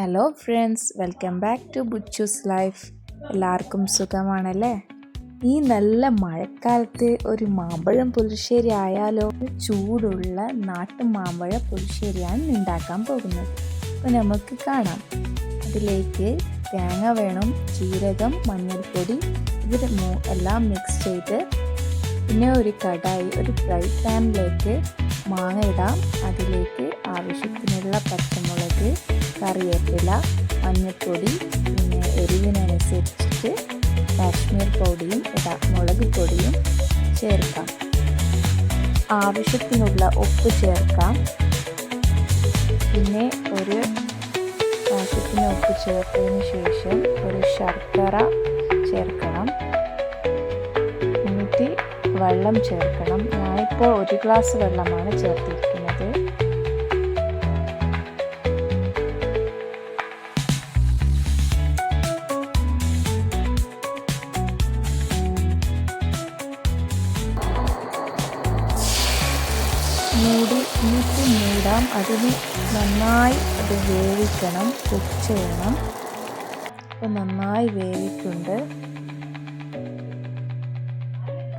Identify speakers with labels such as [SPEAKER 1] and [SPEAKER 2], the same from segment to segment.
[SPEAKER 1] Hello friends, welcome back to Buchu's life. എല്ലാവർക്കും സുഖമാണല്ലേ? ഈ നല്ല മഴക്കാലത്ത് ഒരു മാമ്പഴം പുളിശ്ശേരി ആയാലോ? ചൂടുള്ള നാട്ടു മാമ്പഴ പുളിശ്ശേരിയാണ് ഉണ്ടാക്കാൻ പോകുന്നത്. അപ്പോൾ നമുക്ക് കാണാം. അതിലേക്ക് തേങ്ങ വേണം, ജീരകം, മഞ്ഞൾപ്പൊടി, ഇത് എല്ലാം മിക്സ് ചെയ്ത് പിന്നെ ഒരു കടായി, ഒരു ഫ്രൈ പാനിലേക്ക് മാങ്ങ ഇടാം. അതിലേക്ക് ആവശ്യത്തിനുള്ള പച്ചമുളക്, കറിവേപ്പില, മഞ്ഞൾപ്പൊടി, പിന്നെ എരിവിനനുസരിച്ചിട്ട് കാശ്മീർ പൊടിയും ഇടാം, മുളക് പൊടിയും ചേർക്കാം. ആവശ്യത്തിനുള്ള ഉപ്പ് ചേർക്കാം. പിന്നെ ആവശ്യത്തിന് ഉപ്പ് ചേർത്തതിന് ശേഷം ഒരു ശർക്കര ചേർക്കണം. എന്നിട്ട് വെള്ളം ചേർക്കണം. ഞാനിപ്പോൾ 1 ഗ്ലാസ് വെള്ളമാണ് ചേർത്തിരിക്കുന്നത്. മൂടാം. അതിന് നന്നായി അത് വേവിക്കണം, കുക്ക് ചെയ്യണം. അപ്പോൾ നന്നായി വേവിക്കുന്നുണ്ട്,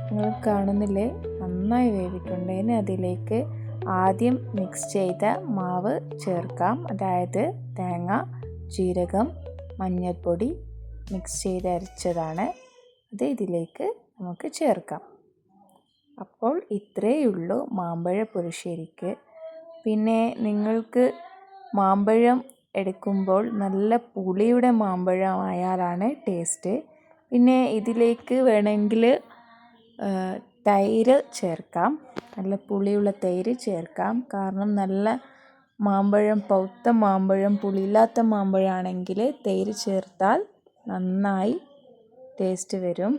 [SPEAKER 1] നിങ്ങൾ കാണുന്നില്ലേ? നന്നായി വേവിക്കുന്നുണ്ട്. ഇനി അതിലേക്ക് ആദ്യം മിക്സ് ചെയ്ത മാവ് ചേർക്കാം. അതായത് തേങ്ങ, ജീരകം, മഞ്ഞൾപ്പൊടി മിക്സ് ചെയ്ത് അരച്ചതാണ്. അത് ഇതിലേക്ക് നമുക്ക് ചേർക്കാം. അപ്പോൾ ഇത്രയേ ഉള്ളൂ മാമ്പഴ പുളിശ്ശേരിക്ക്. പിന്നെ നിങ്ങൾക്ക് മാമ്പഴം എടുക്കുമ്പോൾ നല്ല പുളിയുടെ മാമ്പഴം ആയാലാണ് ടേസ്റ്റ്. പിന്നെ ഇതിലേക്ക് വേണമെങ്കിൽ തൈര് ചേർക്കാം. നല്ല പുളിയുള്ള തൈര് ചേർക്കാം. കാരണം നല്ല മാമ്പഴം, പൗത്ത മാമ്പഴം, പുളിയില്ലാത്ത മാമ്പഴമാണെങ്കിൽ തൈര് ചേർത്താൽ നന്നായി ടേസ്റ്റ് വരും.